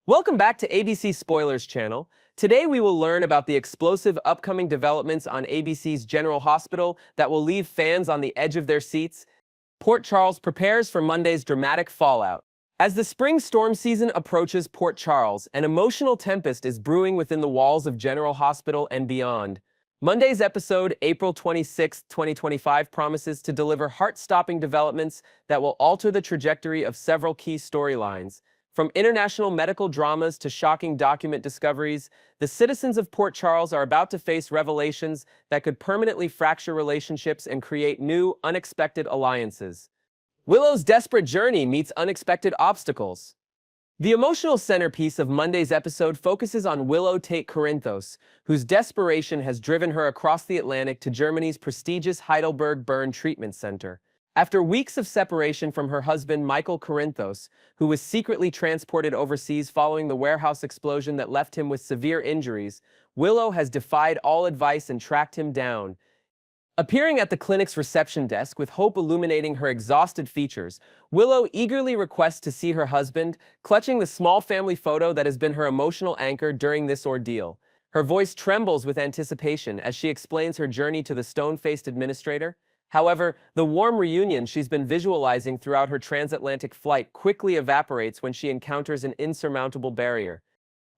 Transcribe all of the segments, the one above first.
Welcome back to ABC Spoilers channel. Today we will learn about the explosive upcoming developments on ABC's General Hospital that will leave fans on the edge of their seats. Port Charles prepares for Monday's dramatic fallout. As the spring storm season approaches Port Charles, an emotional tempest is brewing within the walls of General Hospital and beyond. Monday's episode, April 26, 2025, promises to deliver heart-stopping developments that will alter the trajectory of several key storylines. From international medical dramas to shocking document discoveries, the citizens of Port Charles are about to face revelations that could permanently fracture relationships and create new, unexpected alliances. Willow's desperate journey meets unexpected obstacles. The emotional centerpiece of Monday's episode focuses on Willow Tate Corinthos, whose desperation has driven her across the Atlantic to Germany's prestigious Heidelberg Burn Treatment Center. After weeks of separation from her husband Michael Corinthos, who was secretly transported overseas following the warehouse explosion that left him with severe injuries, Willow has defied all advice and tracked him down. Appearing at the clinic's reception desk with hope illuminating her exhausted features, Willow eagerly requests to see her husband, clutching the small family photo that has been her emotional anchor during this ordeal. Her voice trembles with anticipation as she explains her journey to the stone-faced administrator. However, the warm reunion she's been visualizing throughout her transatlantic flight quickly evaporates when she encounters an insurmountable barrier.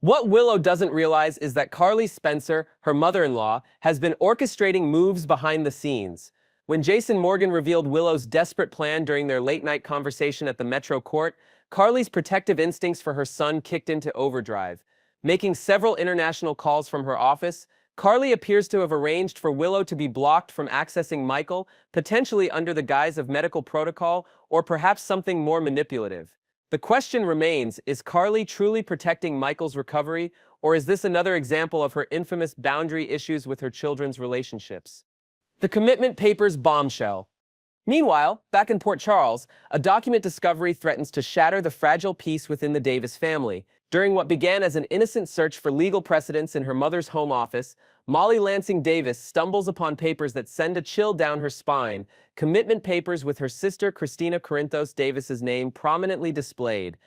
What Willow doesn't realize is that Carly Spencer, her mother-in-law, has been orchestrating moves behind the scenes. When Jason Morgan revealed Willow's desperate plan during their late-night conversation at the Metro Court, Carly's protective instincts for her son kicked into overdrive. Making several international calls from her office, Carly appears to have arranged for Willow to be blocked from accessing Michael, potentially under the guise of medical protocol or perhaps something more manipulative. The question remains, is Carly truly protecting Michael's recovery, or is this another example of her infamous boundary issues with her children's relationships? The commitment papers bombshell. Meanwhile, back in Port Charles, a document discovery threatens to shatter the fragile peace within the Davis family. During what began as an innocent search for legal precedents in her mother's home office, Molly Lansing Davis stumbles upon papers that send a chill down her spine, commitment papers with her sister Christina Corinthos Davis's name prominently displayed.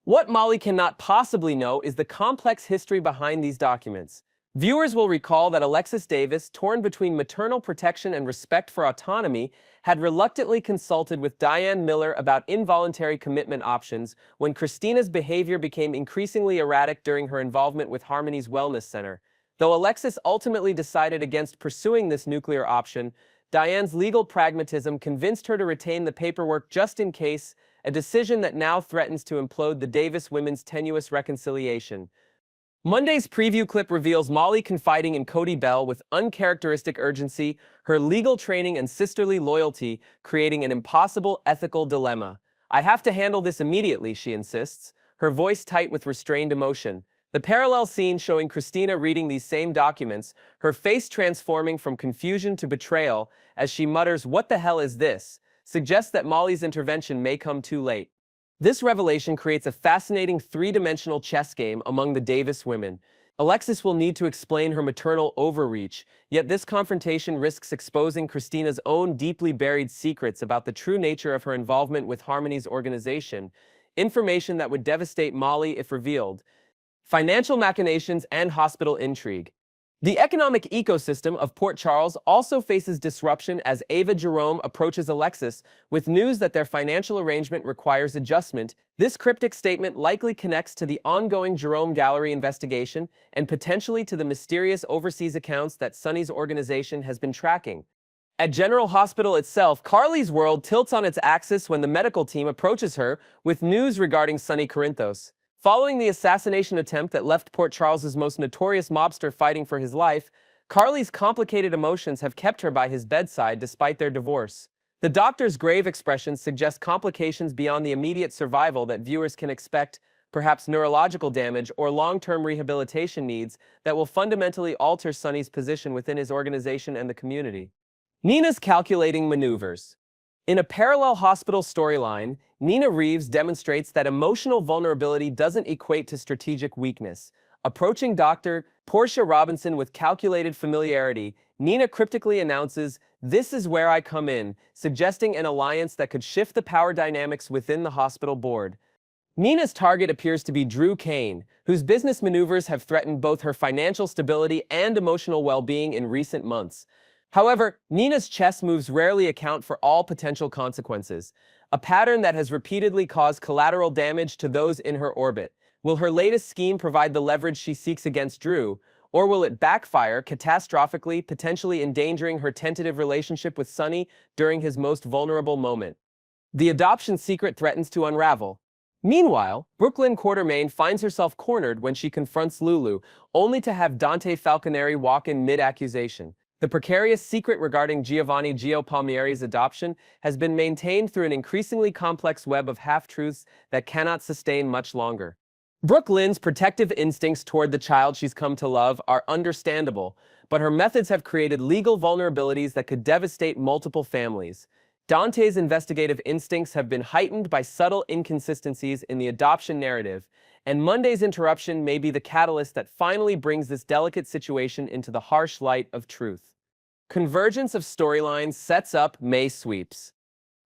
What Molly cannot possibly know is the complex history behind these documents. Viewers will recall that Alexis Davis, torn between maternal protection and respect for autonomy, had reluctantly consulted with Diane Miller about involuntary commitment options when Christina's behavior became increasingly erratic during her involvement with Harmony's Wellness Center. Though Alexis ultimately decided against pursuing this nuclear option, Diane's legal pragmatism convinced her to retain the paperwork just in case, a decision that now threatens to implode the Davis women's tenuous reconciliation. Monday's preview clip reveals Molly confiding in Cody Bell with uncharacteristic urgency, her legal training and sisterly loyalty creating an impossible ethical dilemma. "I have to handle this immediately," she insists, her voice tight with restrained emotion. The parallel scene showing Christina reading these same documents, her face transforming from confusion to betrayal as she mutters, "What the hell is this?" suggests that Molly's intervention may come too late. This revelation creates a fascinating three-dimensional chess game among the Davis women. Alexis will need to explain her maternal overreach, yet this confrontation risks exposing Christina's own deeply buried secrets about the true nature of her involvement with Harmony's organization, information that would devastate Molly if revealed. Financial machinations and hospital intrigue. The economic ecosystem of Port Charles also faces disruption as Ava Jerome approaches Alexis with news that their financial arrangement requires adjustment. This cryptic statement likely connects to the ongoing Jerome Gallery investigation and potentially to the mysterious overseas accounts that Sunny's organization has been tracking. At General Hospital itself, Carly's world tilts on its axis when the medical team approaches her with news regarding Sunny Corinthos. Following the assassination attempt that left Port Charles's most notorious mobster fighting for his life, Carly's complicated emotions have kept her by his bedside despite their divorce. The doctor's grave expressions suggest complications beyond the immediate survival that viewers can expect, perhaps neurological damage or long-term rehabilitation needs that will fundamentally alter Sunny's position within his organization and the community. Nina's calculating maneuvers. In a parallel hospital storyline, Nina Reeves demonstrates that emotional vulnerability doesn't equate to strategic weakness. Approaching Dr. Portia Robinson with calculated familiarity, Nina cryptically announces, "This is where I come in," suggesting an alliance that could shift the power dynamics within the hospital board. Nina's target appears to be Drew Kane, whose business maneuvers have threatened both her financial stability and emotional well-being in recent months. However, Nina's chess moves rarely account for all potential consequences, a pattern that has repeatedly caused collateral damage to those in her orbit. Will her latest scheme provide the leverage she seeks against Drew, or will it backfire catastrophically, potentially endangering her tentative relationship with Sonny during his most vulnerable moment? The adoption secret threatens to unravel. Meanwhile, Brooklyn Quartermain finds herself cornered when she confronts Lulu, only to have Dante Falconeri walk in mid-accusation. The precarious secret regarding Giovanni Gio Palmieri's adoption has been maintained through an increasingly complex web of half-truths that cannot sustain much longer. Brooke Lynn's protective instincts toward the child she's come to love are understandable, but her methods have created legal vulnerabilities that could devastate multiple families. Dante's investigative instincts have been heightened by subtle inconsistencies in the adoption narrative, and Monday's interruption may be the catalyst that finally brings this delicate situation into the harsh light of truth. Convergence of storylines sets up May sweeps.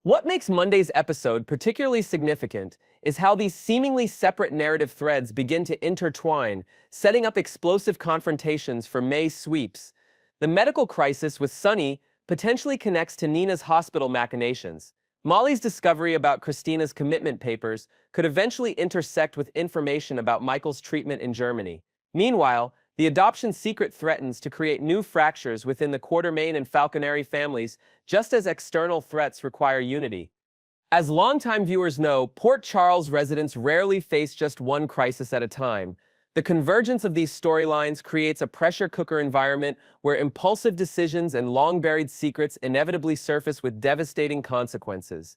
What makes Monday's episode particularly significant is how these seemingly separate narrative threads begin to intertwine, setting up explosive confrontations for May sweeps. The medical crisis with Sonny potentially connects to Nina's hospital machinations. Molly's discovery about Christina's commitment papers could eventually intersect with information about Michael's treatment in Germany. Meanwhile, the adoption secret threatens to create new fractures within the Quartermain and Falconeri families, just as external threats require unity. As longtime viewers know, Port Charles residents rarely face just one crisis at a time. The convergence of these storylines creates a pressure cooker environment where impulsive decisions and long-buried secrets inevitably surface with devastating consequences.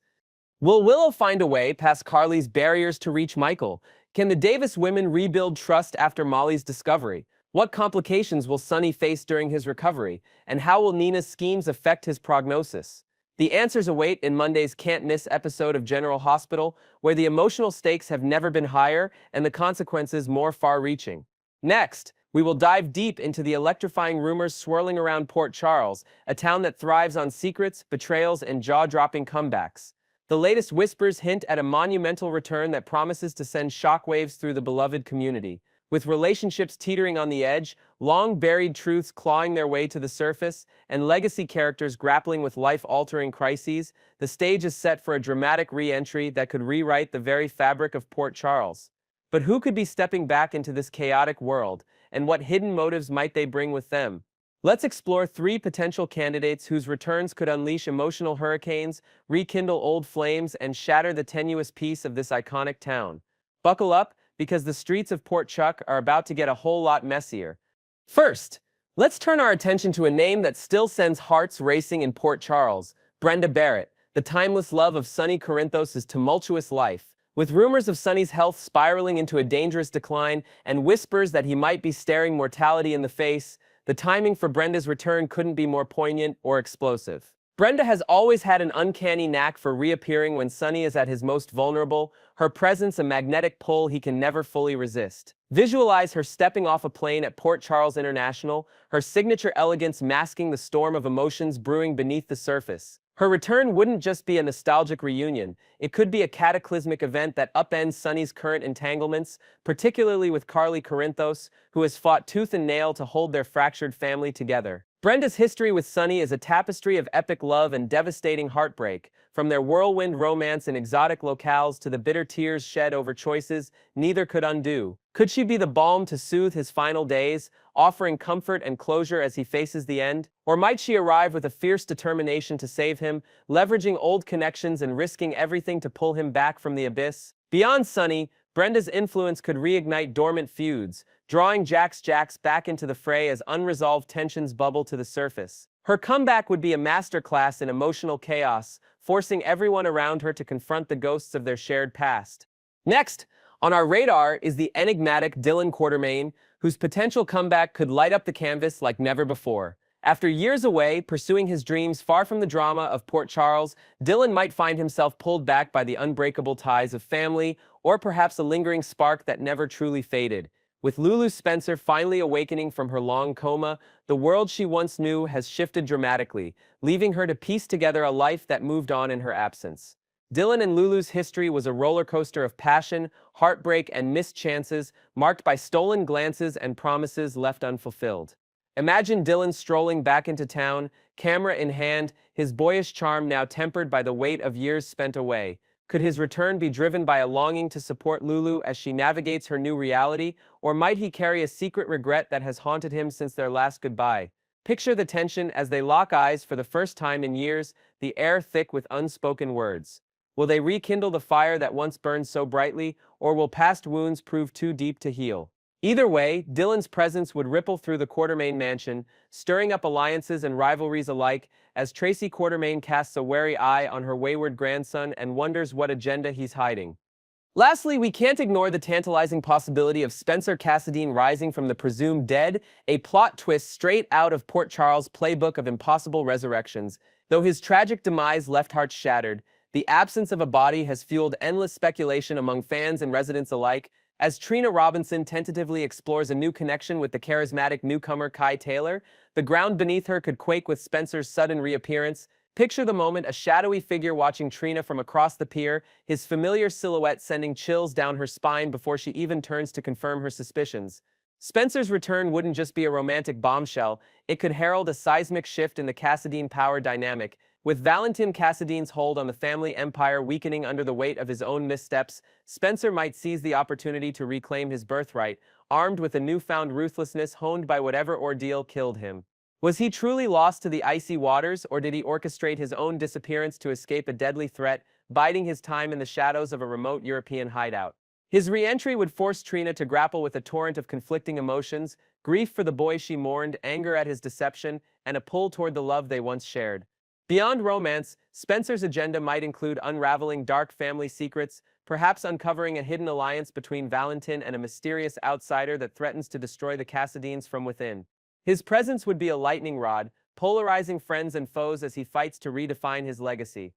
Will Willow find a way past Carly's barriers to reach Michael? Can the Davis women rebuild trust after Molly's discovery? What complications will Sonny face during his recovery? And how will Nina's schemes affect his prognosis? The answers await in Monday's can't-miss episode of General Hospital, where the emotional stakes have never been higher and the consequences more far-reaching. Next, we will dive deep into the electrifying rumors swirling around Port Charles, a town that thrives on secrets, betrayals, and jaw-dropping comebacks. The latest whispers hint at a monumental return that promises to send shockwaves through the beloved community. With relationships teetering on the edge, long-buried truths clawing their way to the surface, and legacy characters grappling with life-altering crises, the stage is set for a dramatic re-entry that could rewrite the very fabric of Port Charles. But who could be stepping back into this chaotic world, and what hidden motives might they bring with them? Let's explore 3 potential candidates whose returns could unleash emotional hurricanes, rekindle old flames, and shatter the tenuous peace of this iconic town. Buckle up, because the streets of Port Chuck are about to get a whole lot messier. First, let's turn our attention to a name that still sends hearts racing in Port Charles, Brenda Barrett, the timeless love of Sonny Corinthos' tumultuous life. With rumors of Sonny's health spiraling into a dangerous decline and whispers that he might be staring mortality in the face, the timing for Brenda's return couldn't be more poignant or explosive. Brenda has always had an uncanny knack for reappearing when Sonny is at his most vulnerable, her presence a magnetic pull he can never fully resist. Visualize her stepping off a plane at Port Charles International, her signature elegance masking the storm of emotions brewing beneath the surface. Her return wouldn't just be a nostalgic reunion, it could be a cataclysmic event that upends Sonny's current entanglements, particularly with Carly Corinthos, who has fought tooth and nail to hold their fractured family together. Brenda's history with Sonny is a tapestry of epic love and devastating heartbreak, from their whirlwind romance in exotic locales to the bitter tears shed over choices neither could undo. Could she be the balm to soothe his final days, offering comfort and closure as he faces the end? Or might she arrive with a fierce determination to save him, leveraging old connections and risking everything to pull him back from the abyss? Beyond Sonny, Brenda's influence could reignite dormant feuds, drawing Jax back into the fray as unresolved tensions bubble to the surface. Her comeback would be a masterclass in emotional chaos, forcing everyone around her to confront the ghosts of their shared past. Next, on our radar is the enigmatic Dylan Quartermain, whose potential comeback could light up the canvas like never before. After years away, pursuing his dreams far from the drama of Port Charles, Dylan might find himself pulled back by the unbreakable ties of family, or perhaps a lingering spark that never truly faded. With Lulu Spencer finally awakening from her long coma, the world she once knew has shifted dramatically, leaving her to piece together a life that moved on in her absence. Dylan and Lulu's history was a roller coaster of passion, heartbreak, and missed chances, marked by stolen glances and promises left unfulfilled. Imagine Dylan strolling back into town, camera in hand, his boyish charm now tempered by the weight of years spent away. Could his return be driven by a longing to support Lulu as she navigates her new reality, or might he carry a secret regret that has haunted him since their last goodbye? Picture the tension as they lock eyes for the first time in years, the air thick with unspoken words. Will they rekindle the fire that once burned so brightly, or will past wounds prove too deep to heal? Either way, Dylan's presence would ripple through the Quartermaine mansion, stirring up alliances and rivalries alike, as Tracy Quartermaine casts a wary eye on her wayward grandson and wonders what agenda he's hiding. Lastly, we can't ignore the tantalizing possibility of Spencer Cassadine rising from the presumed dead, a plot twist straight out of Port Charles' playbook of impossible resurrections. Though his tragic demise left hearts shattered, the absence of a body has fueled endless speculation among fans and residents alike, as Trina Robinson tentatively explores a new connection with the charismatic newcomer Kai Taylor. The ground beneath her could quake with Spencer's sudden reappearance. Picture the moment, a shadowy figure watching Trina from across the pier, his familiar silhouette sending chills down her spine before she even turns to confirm her suspicions. Spencer's return wouldn't just be a romantic bombshell, it could herald a seismic shift in the Cassadine power dynamic. With Valentin Cassadine's hold on the family empire weakening under the weight of his own missteps, Spencer might seize the opportunity to reclaim his birthright, armed with a newfound ruthlessness honed by whatever ordeal killed him. Was he truly lost to the icy waters, or did he orchestrate his own disappearance to escape a deadly threat, biding his time in the shadows of a remote European hideout? His re-entry would force Trina to grapple with a torrent of conflicting emotions, grief for the boy she mourned, anger at his deception, and a pull toward the love they once shared. Beyond romance, Spencer's agenda might include unraveling dark family secrets, perhaps uncovering a hidden alliance between Valentin and a mysterious outsider that threatens to destroy the Cassadines from within. His presence would be a lightning rod, polarizing friends and foes as he fights to redefine his legacy.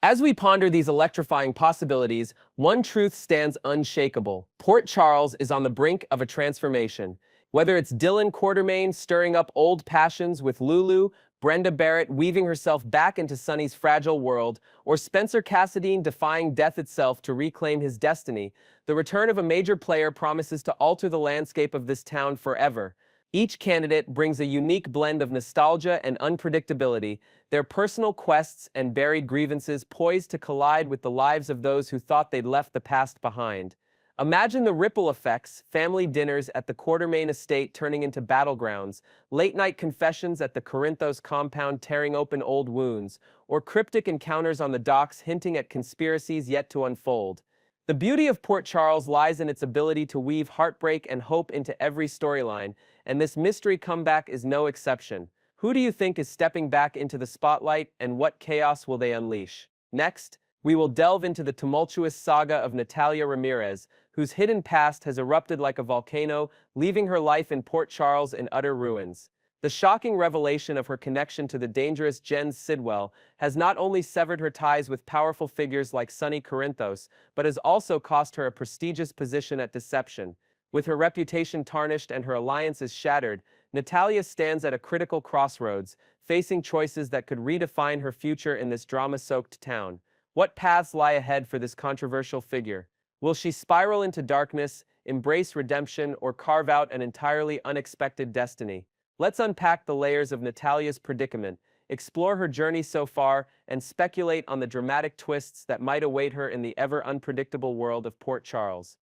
As we ponder these electrifying possibilities, one truth stands unshakable. Port Charles is on the brink of a transformation. Whether it's Dylan Quartermaine stirring up old passions with Lulu, Brenda Barrett weaving herself back into Sonny's fragile world, or Spencer Cassadine defying death itself to reclaim his destiny, the return of a major player promises to alter the landscape of this town forever. Each candidate brings a unique blend of nostalgia and unpredictability, their personal quests and buried grievances poised to collide with the lives of those who thought they'd left the past behind. Imagine the ripple effects, family dinners at the Quartermaine estate turning into battlegrounds, late-night confessions at the Corinthos compound tearing open old wounds, or cryptic encounters on the docks hinting at conspiracies yet to unfold. The beauty of Port Charles lies in its ability to weave heartbreak and hope into every storyline, and this mystery comeback is no exception. Who do you think is stepping back into the spotlight, and what chaos will they unleash? Next, we will delve into the tumultuous saga of Natalia Ramirez, whose hidden past has erupted like a volcano, leaving her life in Port Charles in utter ruins. The shocking revelation of her connection to the dangerous Jens Sidwell has not only severed her ties with powerful figures like Sonny Corinthos, but has also cost her a prestigious position at Deception. With her reputation tarnished and her alliances shattered, Natalia stands at a critical crossroads, facing choices that could redefine her future in this drama-soaked town. What paths lie ahead for this controversial figure? Will she spiral into darkness, embrace redemption, or carve out an entirely unexpected destiny? Let's unpack the layers of Natalia's predicament, explore her journey so far, and speculate on the dramatic twists that might await her in the ever-unpredictable world of Port Charles.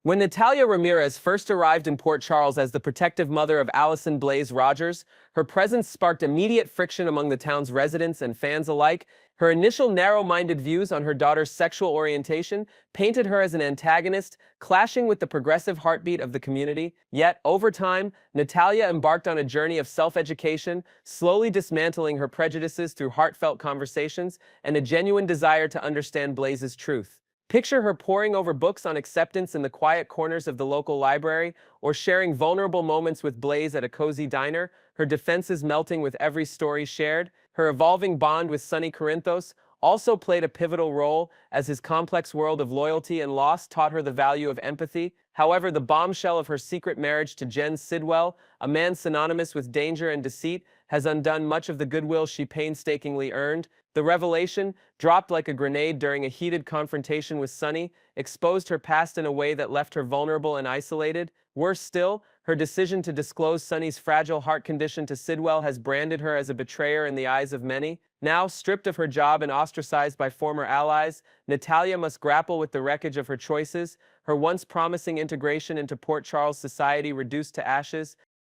When Natalia Ramirez first arrived in Port Charles as the protective mother of Allison Blaze Rogers, her presence sparked immediate friction among the town's residents and fans alike. Her initial narrow-minded views on her daughter's sexual orientation painted her as an antagonist, clashing with the progressive heartbeat of the community. Yet, over time, Natalia embarked on a journey of self-education, slowly dismantling her prejudices through heartfelt conversations and a genuine desire to understand Blaze's truth. Picture her poring over books on acceptance in the quiet corners of the local library, or sharing vulnerable moments with Blaze at a cozy diner, her defenses melting with every story shared. Her evolving bond with Sonny Corinthos also played a pivotal role, as his complex world of loyalty and loss taught her the value of empathy. However, the bombshell of her secret marriage to Jens Sidwell, a man synonymous with danger and deceit, has undone much of the goodwill she painstakingly earned. The revelation, dropped like a grenade during a heated confrontation with Sunny, exposed her past in a way that left her vulnerable and isolated. Worse still, her decision to disclose Sunny's fragile heart condition to Sidwell has branded her as a betrayer in the eyes of many. Now, stripped of her job and ostracized by former allies, Natalia must grapple with the wreckage of her choices, her once promising integration into Port Charles society reduced to ashes.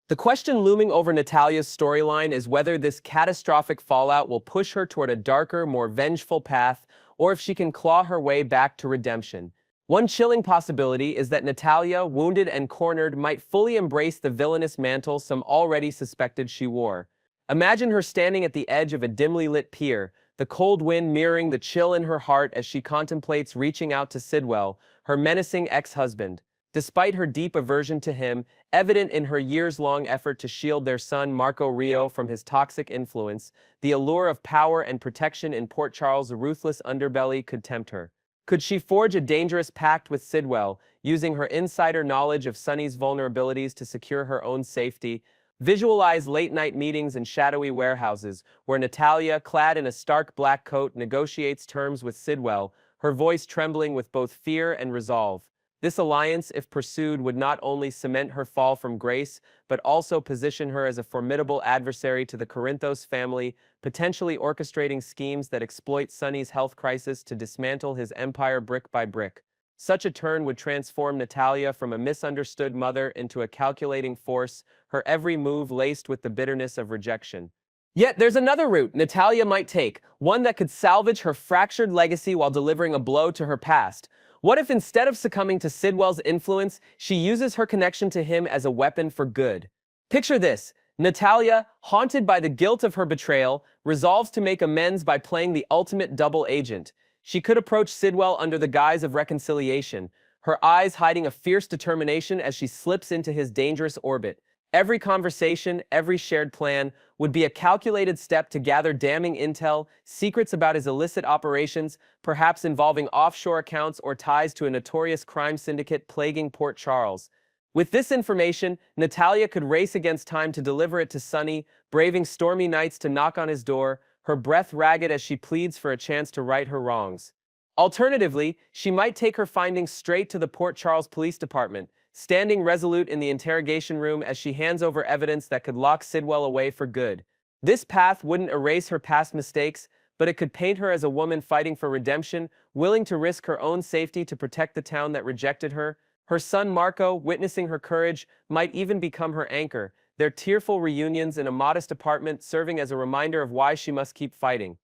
The question looming over Natalia's storyline is whether this catastrophic fallout will push her toward a darker, more vengeful path, or if she can claw her way back to redemption. One chilling possibility is that Natalia, wounded and cornered, might fully embrace the villainous mantle some already suspected she wore. Imagine her standing at the edge of a dimly lit pier, the cold wind mirroring the chill in her heart as she contemplates reaching out to Sidwell, her menacing ex-husband. Despite her deep aversion to him, evident in her years-long effort to shield their son Marco Rio from his toxic influence, the allure of power and protection in Port Charles' ruthless underbelly could tempt her. Could she forge a dangerous pact with Sidwell, using her insider knowledge of Sunny's vulnerabilities to secure her own safety? Visualize late-night meetings in shadowy warehouses, where Natalia, clad in a stark black coat, negotiates terms with Sidwell, her voice trembling with both fear and resolve. This alliance, if pursued, would not only cement her fall from grace, but also position her as a formidable adversary to the Corinthos family, potentially orchestrating schemes that exploit Sunny's health crisis to dismantle his empire brick by brick. Such a turn would transform Natalia from a misunderstood mother into a calculating force, her every move laced with the bitterness of rejection. Yet there's another route Natalia might take, one that could salvage her fractured legacy while delivering a blow to her past. What if instead of succumbing to Sidwell's influence, she uses her connection to him as a weapon for good? Picture this: Natalia, haunted by the guilt of her betrayal, resolves to make amends by playing the ultimate double agent. She could approach Sidwell under the guise of reconciliation, her eyes hiding a fierce determination as she slips into his dangerous orbit. Every conversation, every shared plan, would be a calculated step to gather damning intel, secrets about his illicit operations, perhaps involving offshore accounts or ties to a notorious crime syndicate plaguing Port Charles. With this information, Natalia could race against time to deliver it to Sunny, braving stormy nights to knock on his door, her breath ragged as she pleads for a chance to right her wrongs. Alternatively, she might take her findings straight to the Port Charles Police Department, standing resolute in the interrogation room as she hands over evidence that could lock Sidwell away for good. This path wouldn't erase her past mistakes, but it could paint her as a woman fighting for redemption, willing to risk her own safety to protect the town that rejected her. Her son Marco, witnessing her courage, might even become her anchor, their tearful reunions in a modest apartment serving as a reminder of why she must keep fighting.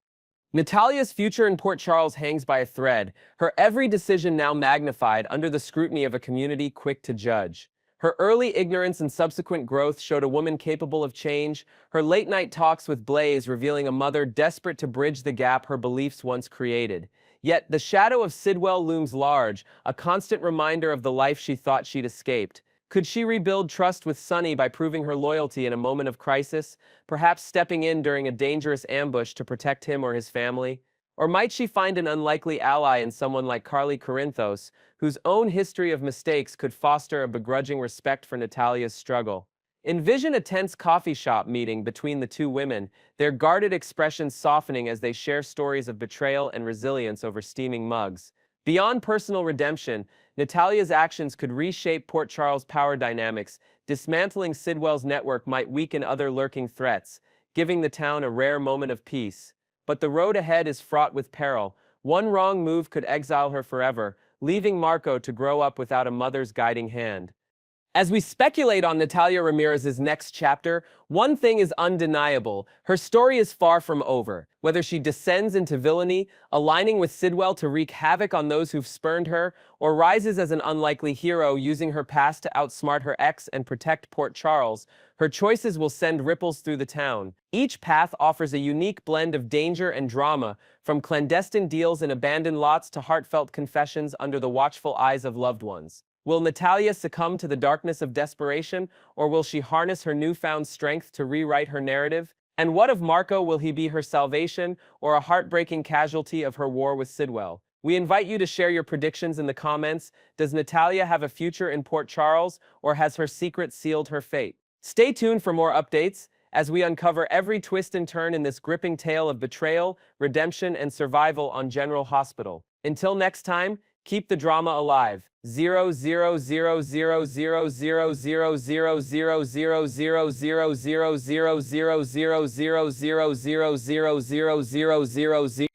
Natalia's future in Port Charles hangs by a thread, her every decision now magnified under the scrutiny of a community quick to judge. Her early ignorance and subsequent growth showed a woman capable of change, her late-night talks with Blaze revealing a mother desperate to bridge the gap her beliefs once created. Yet the shadow of Sidwell looms large, a constant reminder of the life she thought she'd escaped. Could she rebuild trust with Sunny by proving her loyalty in a moment of crisis, perhaps stepping in during a dangerous ambush to protect him or his family? Or might she find an unlikely ally in someone like Carly Corinthos, whose own history of mistakes could foster a begrudging respect for Natalia's struggle? Envision a tense coffee shop meeting between the two women, their guarded expressions softening as they share stories of betrayal and resilience over steaming mugs. Beyond personal redemption, Natalia's actions could reshape Port Charles' power dynamics. Dismantling Sidwell's network might weaken other lurking threats, giving the town a rare moment of peace. But the road ahead is fraught with peril. One wrong move could exile her forever, leaving Marco to grow up without a mother's guiding hand. As we speculate on Natalia Ramirez's next chapter, one thing is undeniable: her story is far from over. Whether she descends into villainy, aligning with Sidwell to wreak havoc on those who've spurned her, or rises as an unlikely hero using her past to outsmart her ex and protect Port Charles, her choices will send ripples through the town. Each path offers a unique blend of danger and drama, from clandestine deals in abandoned lots to heartfelt confessions under the watchful eyes of loved ones. Will Natalia succumb to the darkness of desperation, or will she harness her newfound strength to rewrite her narrative? And what of Marco? Will he be her salvation, or a heartbreaking casualty of her war with Sidwell? We invite you to share your predictions in the comments. Does Natalia have a future in Port Charles, or has her secret sealed her fate? Stay tuned for more updates, as we uncover every twist and turn in this gripping tale of betrayal, redemption, and survival on General Hospital. Until next time, keep the drama alive. 0000000000000000000000000000000000000000000000000000000000000000000000000000000000000000000000000000000000000000000000000000000000000000000000000000000000000000000000000000000000000000000000000000000000000000000000000000000000000000000000000000000000000000000000000000000000000000000000000000000000000000000